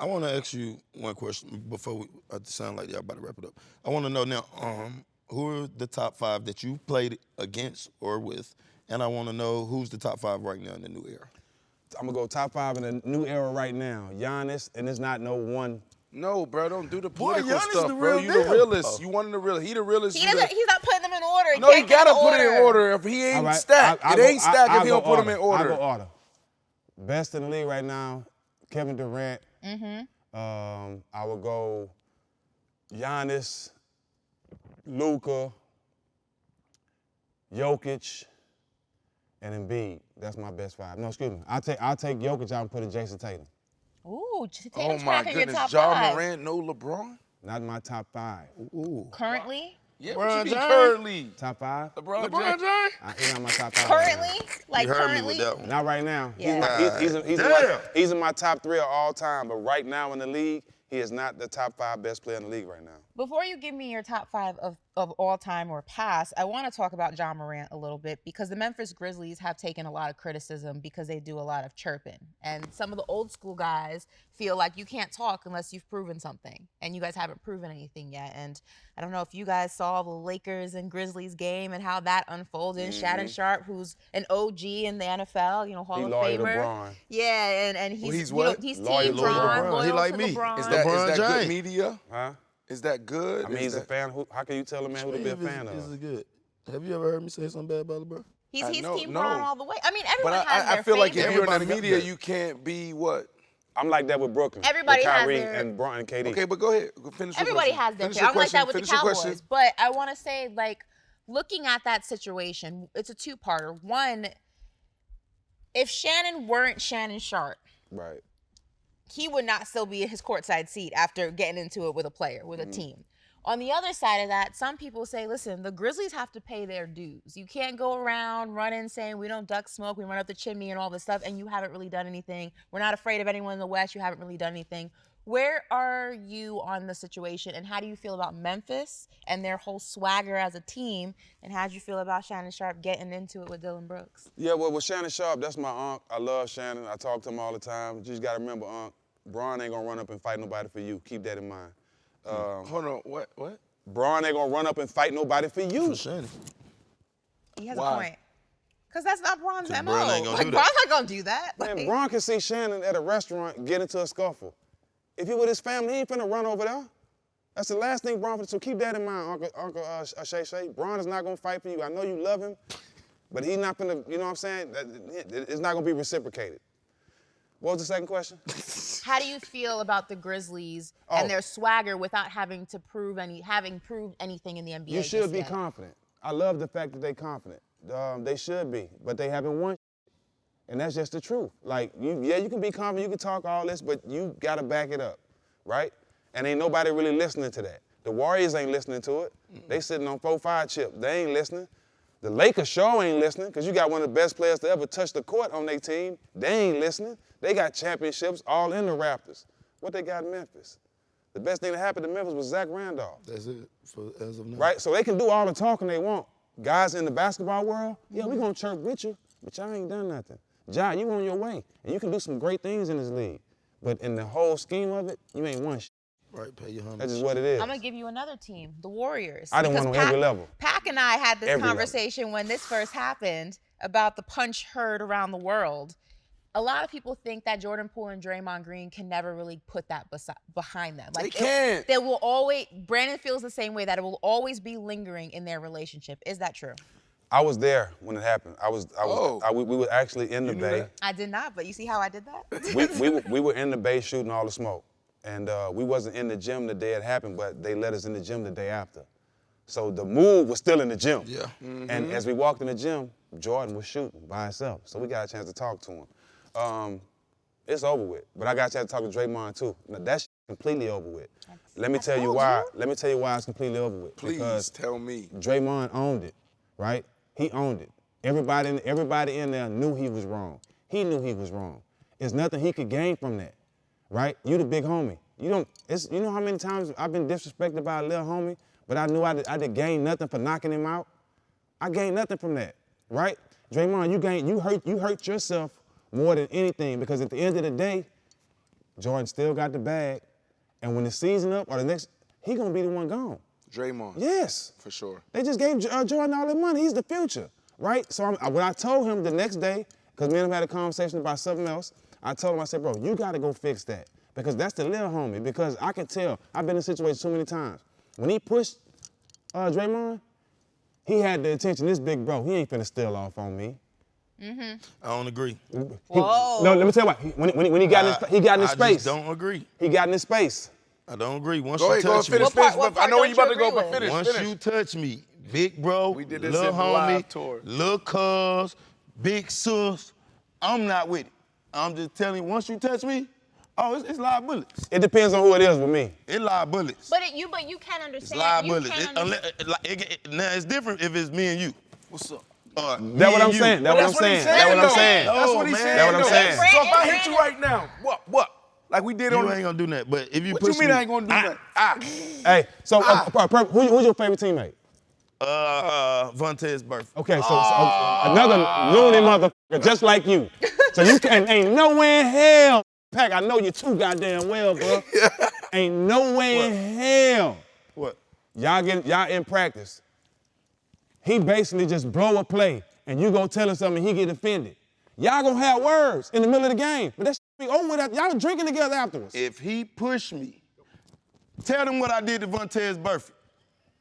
I want to ask you one question before I sound like y'all about to wrap it up. I want to know now, who are the top 5 that you played against or with, and I want to know who's the top 5 right now in the new era. I'm gonna go top 5 in the new era right now. Giannis, and it's not no one. No, bro, don't do the political Giannis stuff, the bro. real You the deal. realest. You one of the realest. He the realest. He's not putting them in order. No, he can't put gotta them put it in order. If he ain't stacked, it ain't stacked if he don't put them in order. I'll go order. Best in the league right now, Kevin Durant. I would go Giannis, Luka, Jokic, and Embiid. That's my best 5. No, excuse me. I'll take Jokic out and put in Jason Tatum. Ooh, Oh Tatum's my cracking your goodness, top Ja 5. Morant, no LeBron. Not in my top 5. Ooh. Currently? Yeah, LeBron what you mean James? currently? Top 5? LeBron James? He's not my top 5. Currently? Like You heard currently? me with that one. Not right now. Yeah. He's in my top 3 of all time, but right now in the league, he is not the top 5 best player in the league right now. Before you give me your top 5 of all time or past, I want to talk about Ja Morant a little bit because the Memphis Grizzlies have taken a lot of criticism because they do a lot of chirping. And some of the old school guys feel like you can't talk unless you've proven something. And you guys haven't proven anything yet. And I don't know if you guys saw the Lakers and Grizzlies game and how that unfolded. Shannon Sharp, who's an OG in the NFL, Hall of loyal to Famer. LeBron. Yeah, and he's, he's what? He's Loyal team to Bron, LeBron. loyal He like to me. LeBron. Is that LeBron good James. media? Huh? Is that good? I mean, he's a fan. How can you tell a man who to be a fan This of? is good. Have you ever heard me say something bad about LeBron? He's No, team no. Bron all the way. I mean, But everyone has I their feel like if favorite. you're in the Everybody got media, that. you can't be what? I'm like that with Brooklyn. Everybody with has Kyrie their- and Bron and KD. Okay, but go ahead. Finish your Everybody question. has their Finish favorite. your I'm like that with question. the Finish your Cowboys. question. But I want to say, like, looking at that situation, it's a two-parter. One, if Shannon weren't Shannon Sharp, Right. he would not still be in his courtside seat after getting into it with a player, with a team. On the other side of that, some people say, listen, the Grizzlies have to pay their dues. You can't go around running saying we don't duck smoke, we run up the chimney and all this stuff, and you haven't really done anything. We're not afraid of anyone in the West. You haven't really done anything. Where are you on the situation, and how do you feel about Memphis and their whole swagger as a team, and how do you feel about Shannon Sharp getting into it with Dylan Brooks? Yeah, well, with Shannon Sharp, that's my uncle. I love Shannon. I talk to him all the time. You just got to remember, Bron ain't going to run up and fight nobody for you. Keep that in mind. Hold on. What? Bron ain't going to run up and fight nobody for you. For Shannon. He has Why? a point. Because that's not Bron's MO. Bron ain't gonna Like, do that. Bron's not going to do that. Man, Like, Bron can see Shannon at a restaurant get into a scuffle. If he with his family, he ain't finna run over there. That's the last thing Bron finna. So keep that in mind, Uncle Shay Shay. Bron is not gonna fight for you. I know you love him, but he's not finna. You know what I'm saying? It's not gonna be reciprocated. What was the second question? how do you feel about the Grizzlies and their swagger without having proved anything in the NBA? You should just be yet? confident. I love the fact that they're confident. They should be, but they haven't won. And that's just the truth. Like, you can be confident, you can talk all this, but you gotta back it up, right? And ain't nobody really listening to that. The Warriors ain't listening to it. They sitting on 4-5 chip. They ain't listening. The Lakers sure ain't listening, because you got one of the best players to ever touch the court on their team. They ain't listening. They got championships all in the Raptors. What they got in Memphis? The best thing that happened to Memphis was Zach Randolph. That's it as of now. Right? So they can do all the talking they want. Guys in the basketball world, yeah, we gonna chirp with you, but y'all ain't done nothing. Ja, you on your way, and you can do some great things in this league. But in the whole scheme of it, you ain't won shit. Right, pay your homage. That's just what it is. I'm gonna give you another team, the Warriors. I done won on every level. Pac and I had this Every conversation when this first happened about the punch heard around the world. A lot of people think that Jordan Poole and Draymond Green can never really put that behind them. They can't. They will always. Brandon feels the same way, that it will always be lingering in their relationship. Is that true? I was there when it happened. Oh. We were actually in the You knew Bay. that? I did not, but you see how I did that? we were in the Bay shooting all the smoke. And we wasn't in the gym the day it happened, but they let us in the gym the day after. So the move was still in the gym. Yeah. And as we walked in the gym, Jordan was shooting by himself. So we got a chance to talk to him. It's over with. But I got a chance to talk to Draymond too. Now that's completely over with. Let me tell you why. Let me tell you why it's completely over with. Please because tell me. Draymond owned it, right? He owned it. Everybody in there knew he was wrong. He knew he was wrong. There's nothing he could gain from that, right? You the big homie. You know how many times I've been disrespected by a little homie, but I knew I did gain nothing for knocking him out. I gained nothing from that, right? Draymond, you hurt yourself more than anything, because at the end of the day, Jordan still got the bag, and when the season up or the next, he gonna be the one gone. Draymond. Yes. For sure. They just gave Jordan all that money. He's the future, right? So when I told him the next day, because me and him had a conversation about something else, I told him, I said, bro, you got to go fix that. Because that's the little homie. Because I can tell, I've been in situations so many times. When he pushed Draymond, he had the attention. This big bro, he ain't finna steal off on me. I don't agree. Whoa. No, let me tell you what. When he got in his I space. just don't agree. He got in his space. I don't agree. Once Go you ahead, go touch me, finish. What I know where you about to don't you go, but agree with? finish. once you touch me, big bro, We did this little in the live homie, tour. little cuz, big sus, I'm not with it. I'm just telling you, once you touch me, it's live bullets. It depends on who it is with me. It's live bullets. But you can't It's understand. live You bullets. can't understand. Now it's different if it's me and you. What's up? That's what I'm saying. That's what I'm saying. That's what I'm saying. That's what he's man. saying. That's what I'm though. saying. So if I hit you right now, what? Like we did You on ain't gonna do that. But if you What push you mean me, I ain't gonna do that? Hey, so who's your favorite teammate? Vontae's birthday. Okay, so another loony motherfucker just like you. So you ain't no way in hell, Pac, I know you too goddamn well, bro. Ain't no way in hell. What? Y'all in practice. He basically just blow a play, and you go tell him something, he get offended. Y'all gonna have words in the middle of the game, but that's be over with. Y'all drinking together afterwards. If he pushed me, tell him what I did to Vontae's birthday.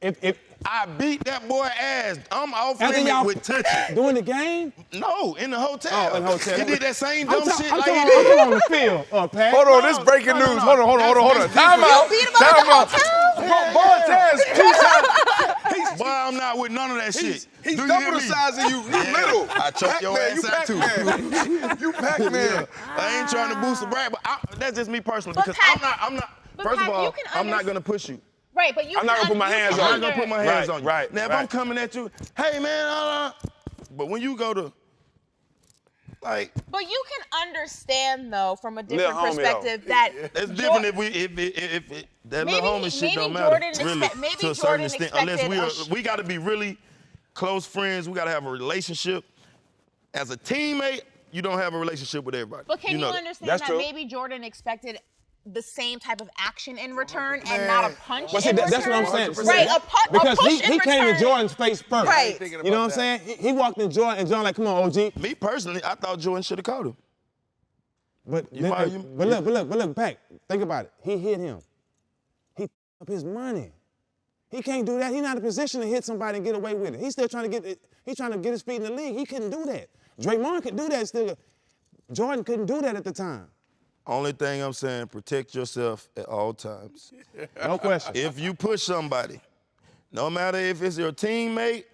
If I beat that boy ass. I'm off after limit y'all with touching. doing the game, No, in the hotel. Oh, in the hotel. He did that same I'm dumb shit like talking he I'm did. talking on the field, Pat. Hold on, this breaking no, news. no. Hold on. That's Time out. You beat him up at the hotel? Vontez, 2 times. Boy, I'm not with none of that shit. He's Do you double hear the me? size of you. You little. I choke your Pac-Man, ass out too. Pac-Man. You Pac-Man. I ain't trying to boost the brag, but that's just me personally But because Pat- I'm not. but First of Pat, all, you can I'm not understand- gonna push you. Right, but you I'm not gonna put my hands I'm on not you. gonna put my hands on you. Right. Now, if I'm coming at you, hey man, but when you go to, like, But you can understand though from a Little different homie, perspective that it's different if that Maybe- little homie shit maybe don't matter Jordan really maybe to a certain Jordan extent. Unless expected we got to be really close friends. We got to have a relationship. As a teammate, you don't have a relationship with everybody. But can you know that. understand That's that true. maybe Jordan expected the same type of action in return and not a punch But see, in that's return? what I'm saying. Right, a Because push he in came to return. Jordan's face first. Right. You know what I'm saying? He walked in Jordan, and Jordan like, come on, OG. Me personally, I thought Jordan should have caught him. But look, Pac, think about it. He hit him. He up his money. He can't do that. He's not in a position to hit somebody and get away with it. He's still trying to get it. He's trying to get his feet in the league. He couldn't do that. Draymond could do that still. Jordan couldn't do that at the time. Only thing I'm saying, protect yourself at all times. No question. If you push somebody, no matter if it's your teammate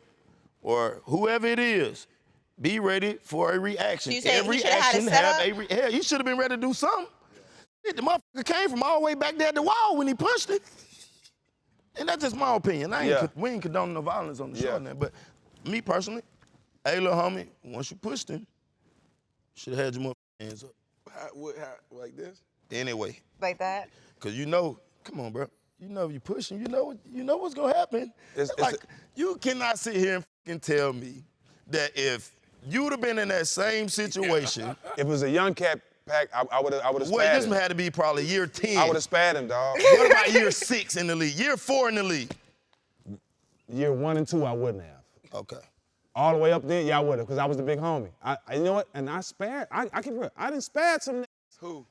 or whoever it is, be ready for a reaction. You say Every he should've had a action have setup? hell, you should have been ready to do something. Shit, the motherfucker came from all the way back there at the wall when he punched it. And that's just my opinion. We ain't condoning no violence on the show now. But me personally, hey, little homie, once you pushed him, should have had your motherfucking hands up. Like this? Anyway. Like that? Cause you know, come on, bro. You know you pushing. You know what's gonna happen. You cannot sit here and fucking tell me that if you would have been in that same situation, If it was a young cat, Pac, I would have well, spared this him. had to be probably year 10. I would have spared him, dog. What about year 6 in the league? Year 4 in the league? Year 1 and 2, I wouldn't have. Okay. All the way up there, yeah, I would have, because I was the big homie. You know what? And I spared. I didn't spare some Who?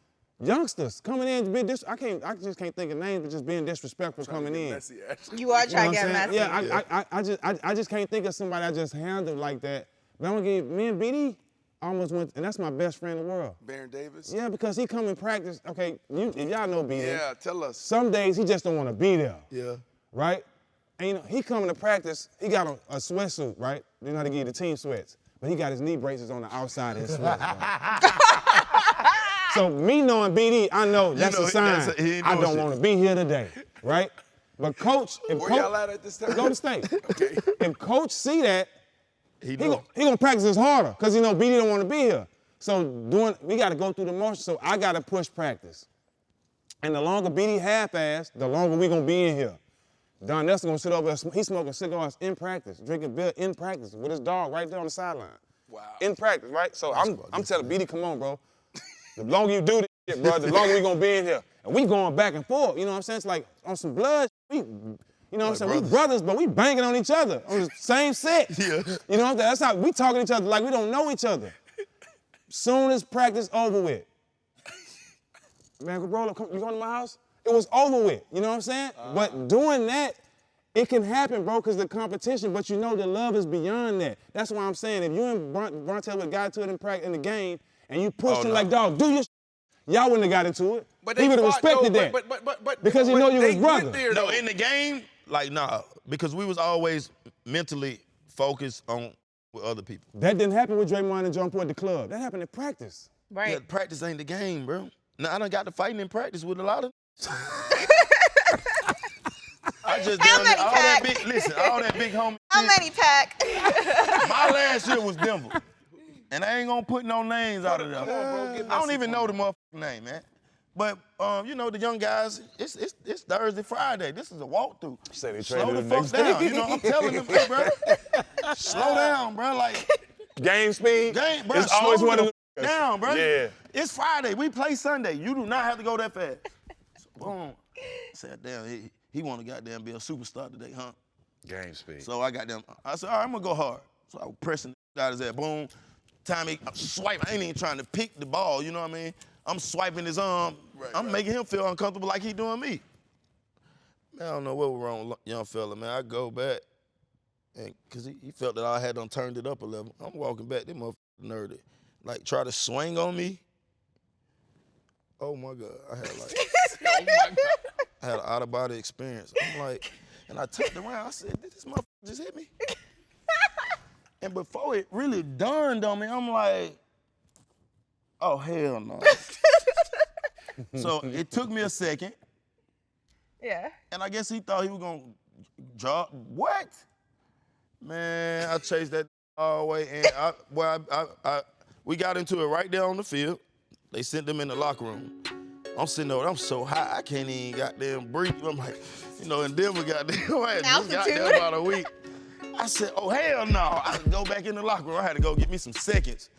youngsters coming in to be I just can't think of names, but just being disrespectful coming in. Messy, actually. You are trying to You know get what I'm messy. saying? Yeah, I just can't think of somebody I just handled like that. But I'm gonna give me and BD almost went, and that's my best friend in the world. Baron Davis? Yeah, because he come in practice. Okay, if y'all know BD. Yeah, tell us. Some days he just don't want to be there. Yeah. Right? And you know, he coming to practice, he got a sweatsuit, right? You know how to give you the team sweats. But he got his knee braces on the outside of his sweats, bro. So me knowing BD, I know that's a sign I don't want to be here today, right? But coach, if Where coach, y'all at this time? go to state. Okay. If coach see that, He he gonna practice this harder, because BD don't want to be here. So we got to go through the motions, so I got to push practice. And the longer BD half-ass, the longer we gonna be in here. Don Nelson gonna sit over there, he's smoking cigars in practice, drinking beer in practice with his dog right there on the sideline. Wow. In practice, right? So I'm telling BD, come on, bro. The longer you do this, shit, bro. The longer we gonna be in here. And we going back and forth, you know what I'm saying? It's like on some blood, you know what I'm saying? We brothers, but we banging on each other on the same set. Yeah. You know what I'm saying? That's how we talking to each other like we don't know each other. Soon as practice over with. Man, roll up, you going to my house? It was over with, you know what I'm saying? But doing that, it can happen, bro, because the competition, but you know the love is beyond that. That's why I'm saying, if you and Bronte would got to it in the game, and you pushed him like, dog, do your y'all wouldn't have got into it. But he would have respected that. Because he know you was brother. No, in the game, like, nah, because we was always mentally focused on with other people. That didn't happen with Draymond and John Paul at the club. That happened in practice. Right. Yeah, practice ain't the game, bro. Now, I done got to fighting in practice with a lot of I just How done many all pack? that big, listen, all that big homie How shit. many pack? My last year was Denver. And I ain't gonna put no names out of there. I don't even know the motherfucking name, man. But you know, the young guys, it's Thursday, Friday. This is a walkthrough. Say they Slow the traded fuck down. You know, I'm telling them, hey, bro. Slow down, bro. Like Game speed. bro. It's always slow one of the down, bro. Yeah. It's Friday. We play Sunday. You do not have to go that fast. So, boom. I said, damn, he want to goddamn be a superstar today, huh? Game speed. So I said, all right, I'm gonna go hard. So I was pressing out his head, boom. Time he swipe, I ain't even trying to pick the ball, you know what I mean? I'm swiping his arm. I'm making him feel uncomfortable like he doing me. Man, I don't know what was wrong with young fella, man. I go back, and cause he felt that I had done turned it up a level. I'm walking back, this motherfucker nerded. Like, try to swing on me. Oh my God, I had like, I had an out-of-body experience. I'm like, and I turned around, I said, did this motherfucker just hit me? And before it really dawned on me, I'm like, oh, hell no. So it took me a second, Yeah. and I guess he thought he was gonna drop. What? Man, I chased that all the way, and we got into it right there on the field. They sent them in the locker room. I'm sitting there, I'm so high, I can't even goddamn breathe. I'm like, you know, and Denver goddamn, I had just got there about a week. I said, oh, hell no. I had to go back in the locker room. I had to go get me some seconds.